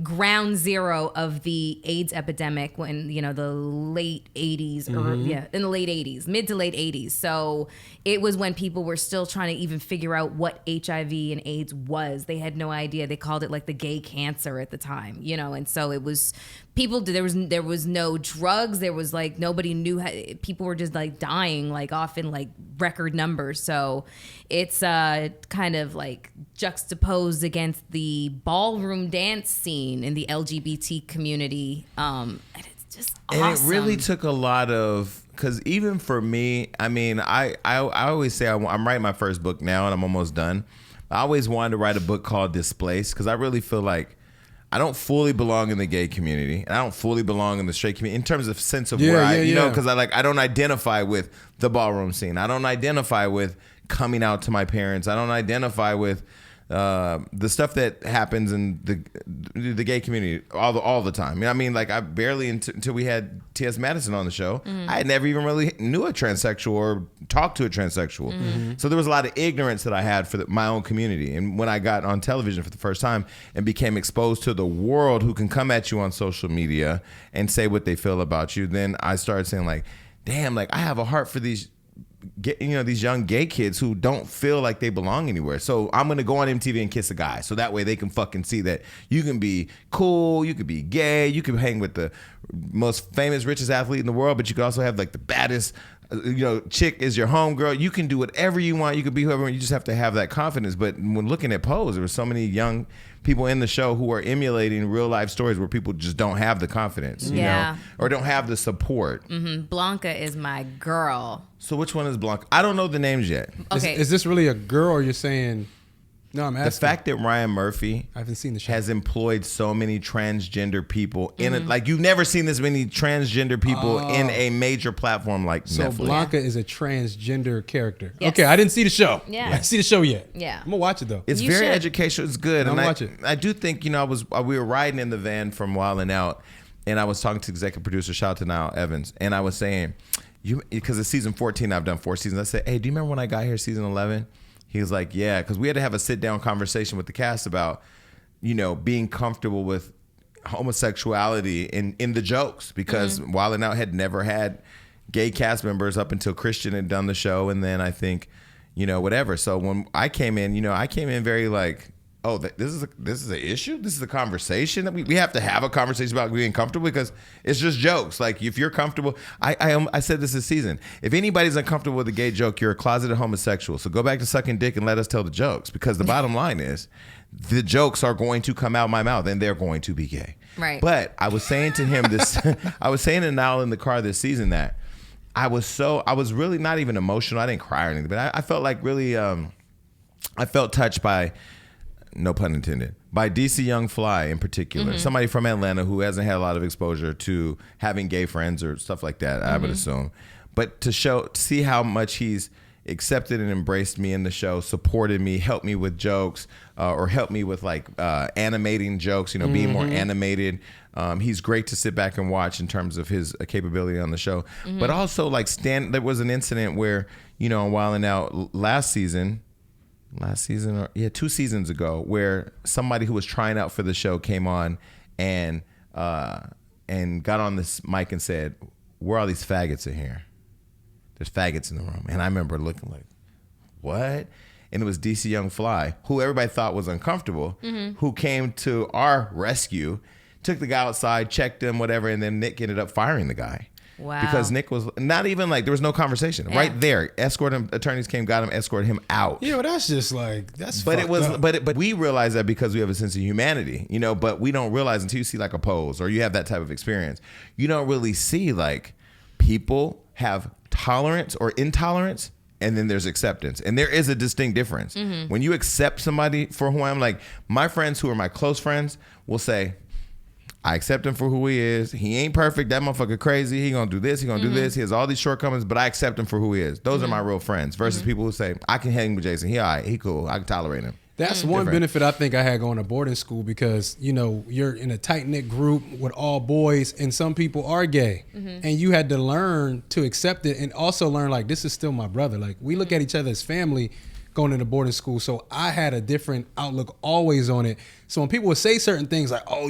ground zero of the AIDS epidemic when the late 80s or in the late 80s, mid to late 80s. So it was when people were still trying to even figure out what HIV and AIDS was. They had no idea. They called it like the gay cancer at the time, and so it was people. There was no drugs. There was nobody knew how, people were just dying off in record numbers. So it's kind of juxtaposed against the ballroom dance scene in the LGBT community. And it's just awesome. And it really took a lot of, because even for me, I mean, I always say I'm writing my first book now and I'm almost done. I always wanted to write a book called Displaced because I really feel like I don't fully belong in the gay community and I don't fully belong in the straight community in terms of sense of where I because I don't identify with the ballroom scene. I don't identify with coming out to my parents. I don't identify with the stuff that happens in the gay community all the time. I mean, I barely until we had T.S. Madison on the show, I had never even really knew a transsexual or talked to a transsexual. So there was a lot of ignorance that I had for my own community. And when I got on television for the first time and became exposed to the world who can come at you on social media and say what they feel about you, then I started saying damn, I have a heart for these these young gay kids who don't feel like they belong anywhere. So I'm gonna go on MTV and kiss a guy, so that way they can fucking see that you can be cool, you could be gay, you can hang with the most famous, richest athlete in the world, but you could also have the baddest chick is your homegirl. You can do whatever you want. You could be whoever. You just have to have that confidence. But when looking at Pose, there were so many young people in the show who are emulating real life stories where people just don't have the confidence, or don't have the support. Blanca is my girl. So which one is Blanca? I don't know the names yet. Okay. Is this really a girl or you're saying... No, I'm asking. The fact that Ryan Murphy I haven't seen the show. has employed so many transgender people in it, you've never seen this many transgender people in a major platform like so Netflix. Blanca is a transgender character. Yes. Okay, I didn't see the show. Yeah. I didn't see the show yet. Yeah. I'm gonna watch it though. It's You very should. educational. It's good. I'll And watch it. I do think, we were riding in the van from Wildin' Out, and I was talking to executive producer, shout out to Niall Evans, and I was saying, because it's season 14, I've done 4 seasons. I said, hey, do you remember when I got here season 11? He was like, yeah, because we had to have a sit-down conversation with the cast about, being comfortable with homosexuality in the jokes, because Wild 'N Out had never had gay cast members up until Christian had done the show, and then I think, whatever. So when I came in, I came in very like, oh, this is an issue. This is a conversation that we have to have a conversation about being comfortable, because it's just jokes. Like, if you're comfortable, I said this season. If anybody's uncomfortable with a gay joke, you're a closeted homosexual. So go back to sucking dick and let us tell the jokes, because the bottom line is the jokes are going to come out my mouth and they're going to be gay. Right. But I was saying to him this, I was saying to Niall in the car this season that I was really not even emotional. I didn't cry or anything, but I felt like really, I felt touched by, no pun intended, by DC Young Fly in particular. Somebody from Atlanta who hasn't had a lot of exposure to having gay friends or stuff like that, I would assume. But to see how much he's accepted and embraced me in the show, supported me, helped me with jokes, or helped me with like animating jokes, being more animated. He's great to sit back and watch in terms of his capability on the show. But also like there was an incident where, on Wild 'N Out last season, 2 seasons ago, where somebody who was trying out for the show came on and got on this mic and said, "Where are all these faggots in here? There's faggots in the room." And I remember looking like, what? And it was DC Young Fly, who everybody thought was uncomfortable, who came to our rescue, took the guy outside, checked him, whatever, and then Nick ended up firing the guy. Wow. Because Nick was not even like, there was no conversation. Yeah. Right there. Attorneys came, got him, escorted him out. That's just like, that's but fucked it was up. But we realize that because we have a sense of humanity, but we don't realize until you see like a pose or you have that type of experience. You don't really see like people have tolerance or intolerance, and then there's acceptance. And there is a distinct difference. When you accept somebody for who I am, like my friends who are my close friends will say, I accept him for who he is. He ain't perfect. That motherfucker crazy. He gonna do this. He gonna do this. He has all these shortcomings, but I accept him for who he is. Those are my real friends. Versus people who say, I can hang with Jason. He all right. He cool. I can tolerate him. That's one benefit I think I had going to boarding school, because, you're in a tight-knit group with all boys, and some people are gay. And you had to learn to accept it, and also learn, like, this is still my brother. Like, we look at each other as family going into boarding school. So I had a different outlook always on it. So when people would say certain things like, oh,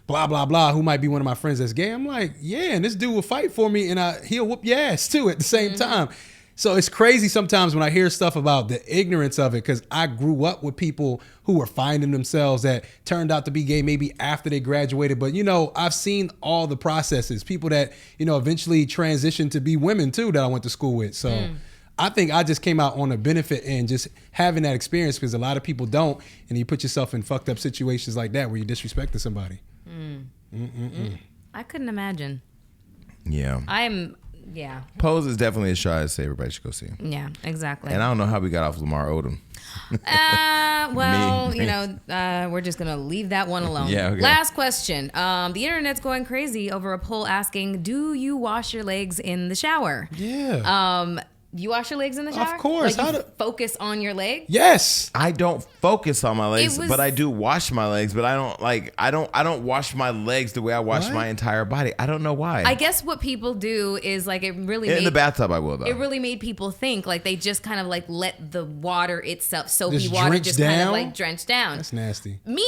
blah, blah, blah, who might be one of my friends that's gay, I'm like, yeah, and this dude will fight for me, and he'll whoop your ass, too, at the same time. So it's crazy sometimes when I hear stuff about the ignorance of it, because I grew up with people who were finding themselves that turned out to be gay maybe after they graduated. But, I've seen all the processes, people that, eventually transitioned to be women, too, that I went to school with. So I think I just came out on a benefit and just having that experience, because a lot of people don't. And you put yourself in fucked up situations like that where you disrespected somebody. I couldn't imagine. Yeah. Yeah. Pose is definitely a show I'd say everybody should go see. Yeah, exactly. And I don't know how we got off Lamar Odom. We're just going to leave that one alone. Yeah, okay. Last question. The internet's going crazy over a poll asking, do you wash your legs in the shower? Yeah. You wash your legs in the shower? Of course. Like you focus on your leg? Yes. I don't focus on my legs, but I do wash my legs. But I don't wash my legs the way I wash my entire body. I don't know why. I guess what people do is like it really in the bathtub. I will though. It really made people think like they just kind of like let the water itself, soapy Just water, drench just down? kind of like drench down. That's nasty. Me,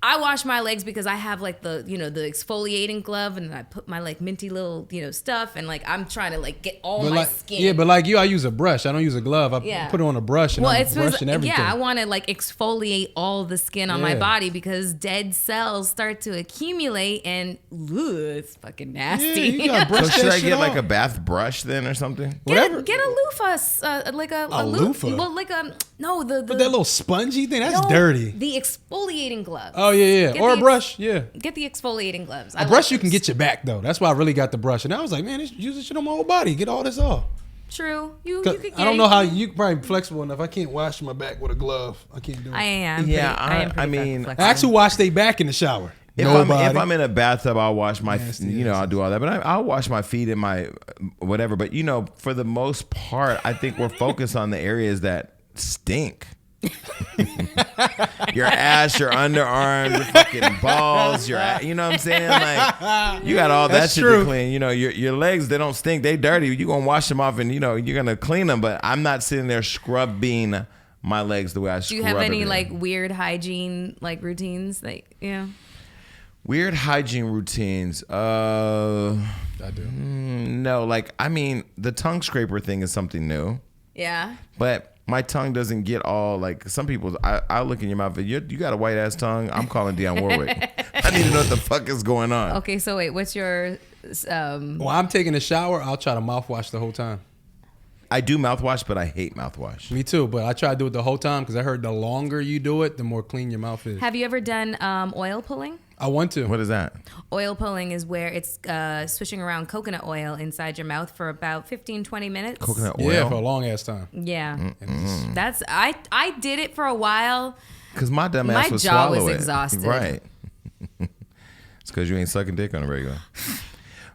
I wash my legs because I have like the the exfoliating glove, and I put my like minty little stuff, and like I'm trying to like get all my skin. Yeah, but like you, I use a brush. I don't use a glove. I put it on a brush and I'm brushing everything. Yeah, I want to like exfoliate all the skin on my body because dead cells start to accumulate, and it's fucking nasty. Yeah, you gotta brush So should that I shit get like off. a bath brush then or something? Whatever. Get a loofah, like a loofah? Well, like the But that little spongy thing, that's no, dirty. The exfoliating gloves. Oh yeah. Get Or a the brush, yeah. Get the exfoliating gloves. A brush you can get your back though. That's why I really got the brush. And I was like, man, use this shit on my whole body. Get all this off. True. You could get I don't know how you probably flexible enough. I can't wash my back with a glove. I can't do it. I am. I mean, flexible. I actually wash their back in the shower. If I'm in a bathtub, I'll wash my, I'll do all that. But I'll wash my feet and my whatever. But for the most part, I think we're focused on the areas that stink. Your ass, your underarms, your fucking balls, you know what I'm saying? Like you got all that shit to clean. Your legs, they don't stink, they dirty. You gonna wash them off and you're gonna clean them. But I'm not sitting there scrubbing my legs the way I scrub. Do you have any everything. like weird hygiene like routines? Like Weird hygiene routines. I do. No, like, I mean, the tongue scraper thing is something new. Yeah. But my tongue doesn't get all, like, some people, I look in your mouth, you got a white ass tongue. I'm calling Dionne Warwick. I need to know what the fuck is going on. Okay, so wait, what's your... While I'm taking a shower, I'll try to mouthwash the whole time. I do mouthwash, but I hate mouthwash. Me too, but I try to do it the whole time because I heard the longer you do it, the more clean your mouth is. Have you ever done oil pulling? I want to. What is that? Oil pulling is where it's swishing around coconut oil inside your mouth for about 15, 20 minutes. Coconut oil? Yeah, for a long ass time. Yeah. That's I did it for a while. Because my dumb ass My would jaw swallow was it. exhausted. Right. It's because you ain't sucking dick on a regular.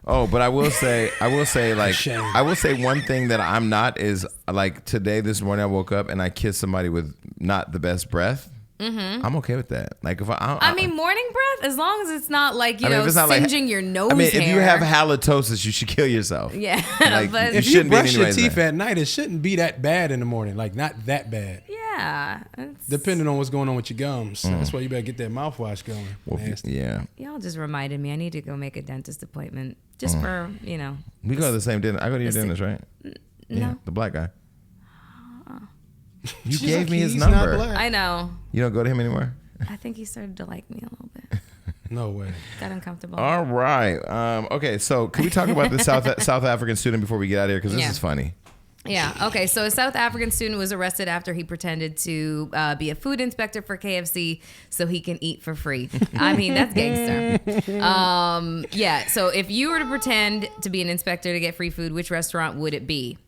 Oh, but I will say, like, Shame. I will say one thing that I'm not is, like, this morning I woke up and I kissed somebody with not the best breath. Mm-hmm. I'm okay with that. Like, if I mean, morning breath, as long as it's not like, you I mean, know, if it's not singeing like, your nose I mean, hair. if you have halitosis, you should kill yourself. Yeah. Like, but you If you shouldn't be brush your anyways, teeth then. at night, it shouldn't be that bad in the morning. Like, not that bad. yeah. Depending on what's going on with your gums. That's why you better get that mouthwash going. Well, Nasty. yeah. Y'all just reminded me I need to go make a dentist appointment just for, you know. We go to the same dentist. I go to your dentist, right? Yeah, No. the black guy. You She's gave like, me his he's not number. black. I know. You don't go to him anymore? I think he started to like me a little bit. No way. Got uncomfortable. All right. Okay, so can we talk about the South African student before we get out of here? Because this Yeah. is funny. Yeah. Okay. So a South African student was arrested after he pretended to be a food inspector for KFC so he can eat for free. I mean, that's gangster. Yeah. So if you were to pretend to be an inspector to get free food, which restaurant would it be?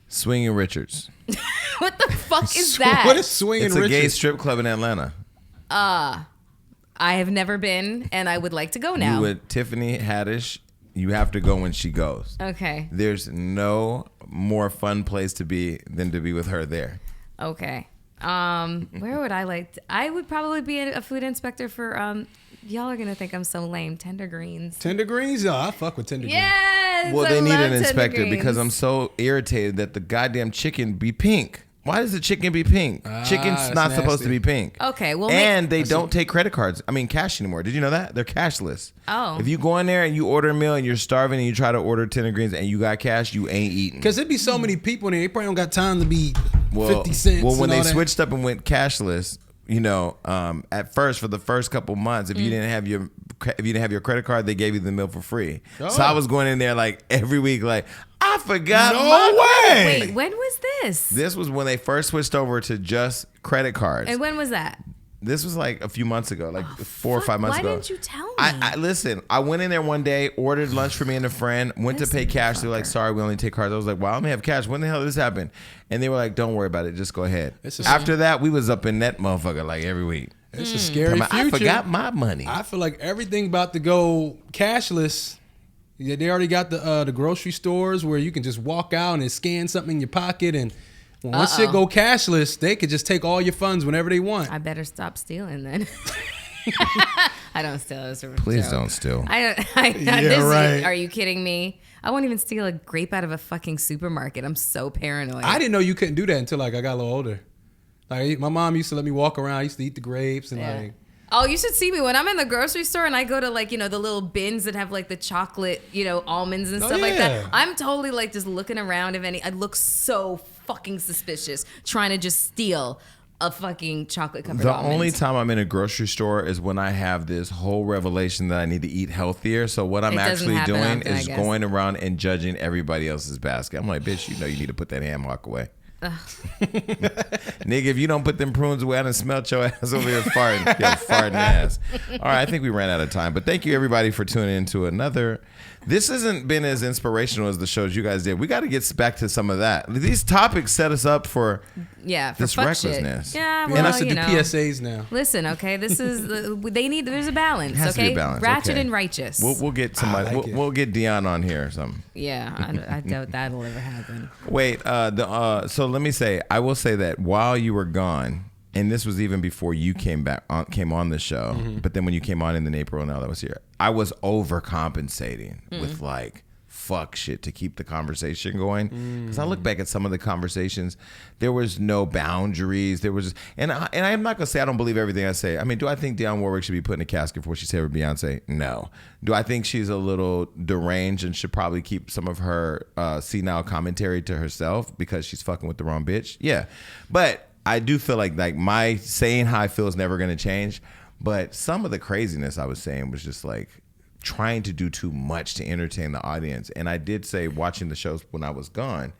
Swinging Richards. What the fuck is that? What is swinging It's a gay Richards? strip club in Atlanta. I have never been, and I would like to go now. You with Tiffany Haddish, you have to go when she goes. Okay. There's no more fun place to be than to be with her there. Okay. Where would I like to, I would probably be a food inspector for y'all are gonna think I'm so lame. Tender greens. Tender greens? Yeah, I fuck with tender greens. Yes. Well, I they need love an tender inspector because greens. I'm so irritated that the goddamn chicken be pink. Why does the chicken be pink? Chicken's that's not supposed to nasty. be pink. Okay, well, and they don't take credit cards. I mean, cash anymore. Did you know that? They're cashless. Oh. If you go in there and you order a meal and you're starving and you try to order tender greens and you got cash, you ain't eating. Because it'd be so many people in there, they probably don't got time to be 50 cents. Well, when and they all that. switched up and went cashless, you know, at first for the first couple months, if you didn't have your credit card, they gave you the meal for free. Oh. So I was going in there like every week, like I forgot. No my way. Wait, when was this? This was when they first switched over to just credit cards. And when was that? This was like a few months ago, like 4 or 5 months Why ago. didn't you tell me? I listen. I went in there one day, ordered lunch for me and a friend, went to pay cash. They were like, "Sorry, we only take cards." I was like, "Well, I only have cash. When the hell did this happen?" And they were like, "Don't worry about it. Just go ahead." After that, we was up in that motherfucker like every week. It's a scary Talking about, future. I forgot my money. I feel like everything about to go cashless. Yeah, they already got the grocery stores where you can just walk out and scan something in your pocket, and when once shit go cashless, they could just take all your funds whenever they want. I better stop stealing then. I don't steal. It's a Please joke. don't steal. Right. Are you kidding me? I won't even steal a grape out of a fucking supermarket. I'm so paranoid. I didn't know you couldn't do that until like I got a little older. Like my mom used to let me walk around. I used to eat the grapes and Yeah. like. Oh, you should see me when I'm in the grocery store and I go to like, you know, the little bins that have like the chocolate, you know, almonds and stuff like yeah. that. I'm totally like just looking around if any. I look so fucking suspicious trying to just steal a fucking chocolate covered The almonds. only time I'm in a grocery store is when I have this whole revelation that I need to eat healthier. So what I'm It doesn't actually happen doing often, I is guess. going around and judging everybody else's basket. I'm like, bitch, you know you need to put that ham hock away. Nigga, if you don't put them prunes away, I done smelt your ass over here farting. Yo, farting ass. All right, I think we ran out of time. But thank you everybody for tuning in to another. This hasn't been as inspirational as the shows you guys did. We got to get back to some of that. These topics set us up for yeah, for this fuck recklessness. Shit. Yeah, We well, have to you do know. PSAs now. Listen, okay, this is they need. There's a balance. It has to Okay, be a balance. ratchet Okay. and righteous. We'll get somebody. I like it. We'll get Dionne on here or something. Yeah, I doubt that'll ever happen. Wait, so let me say, I will say that while you were gone, and this was even before you came on the show, but then when you came on in April and all that was here, I was overcompensating with like fuck shit to keep the conversation going. Because I look back at some of the conversations, there was no boundaries. There was, and I'm not gonna say I don't believe everything I say. I mean, do I think Dionne Warwick should be put in a casket for what she said with Beyonce? No. Do I think she's a little deranged and should probably keep some of her senile commentary to herself because she's fucking with the wrong bitch? Yeah, but I do feel like my saying how I feel is never gonna change. But some of the craziness I was saying was just like trying to do too much to entertain the audience. And I did say, watching the shows when I was gone,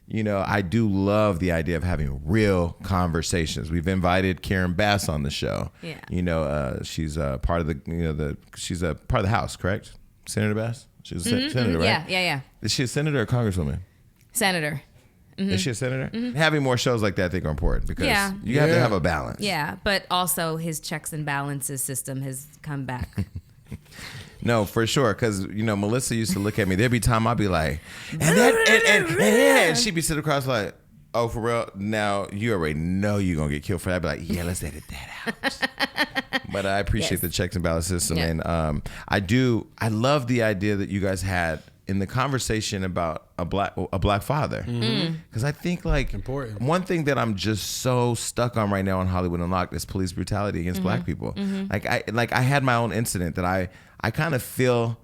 you know, I do love the idea of having real conversations. We've invited Karen Bass on the show. Yeah. You know, she's a part of she's a part of the House, correct? Senator Bass? She's a senator, right? Yeah. Is she a senator or a congresswoman? Senator. Is she a senator? Having more shows like that, I think, are important because you have to have a balance. Yeah, but also his checks and balances system has come back. No, for sure. Because, you know, Melissa used to look at me. There'd be time I'd be like, and she'd be sitting across like, oh, for real? Now, you already know you're going to get killed for that. I'd be like, yeah, let's edit that out. But I appreciate the checks and balance system. Yeah. And I love the idea that you guys had in the conversation about a black father. Because I think like important. One thing that I'm just so stuck on right now on Hollywood Unlocked is police brutality against black people. Like I had my own incident that I kind of feel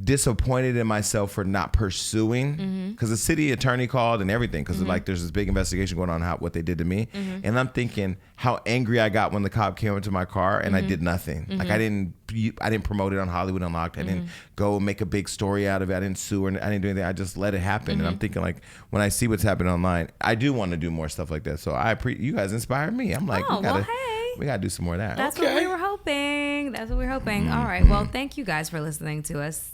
disappointed in myself for not pursuing, because the city attorney called and everything, because like there's this big investigation going on what they did to me, and I'm thinking how angry I got when the cop came into my car and I did nothing. Like I didn't promote it on Hollywood Unlocked. I didn't go make a big story out of it. I didn't sue her. I didn't do anything. I just let it happen. And I'm thinking like when I see what's happening online, I do want to do more stuff like that. So you guys inspired me. I'm like, we gotta do some more of that. That's what we were hoping. All right. Well, thank you guys for listening to us,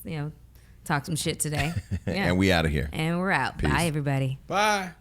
talk some shit today. Yeah. And we out of here. And we're out. Peace. Bye, everybody. Bye.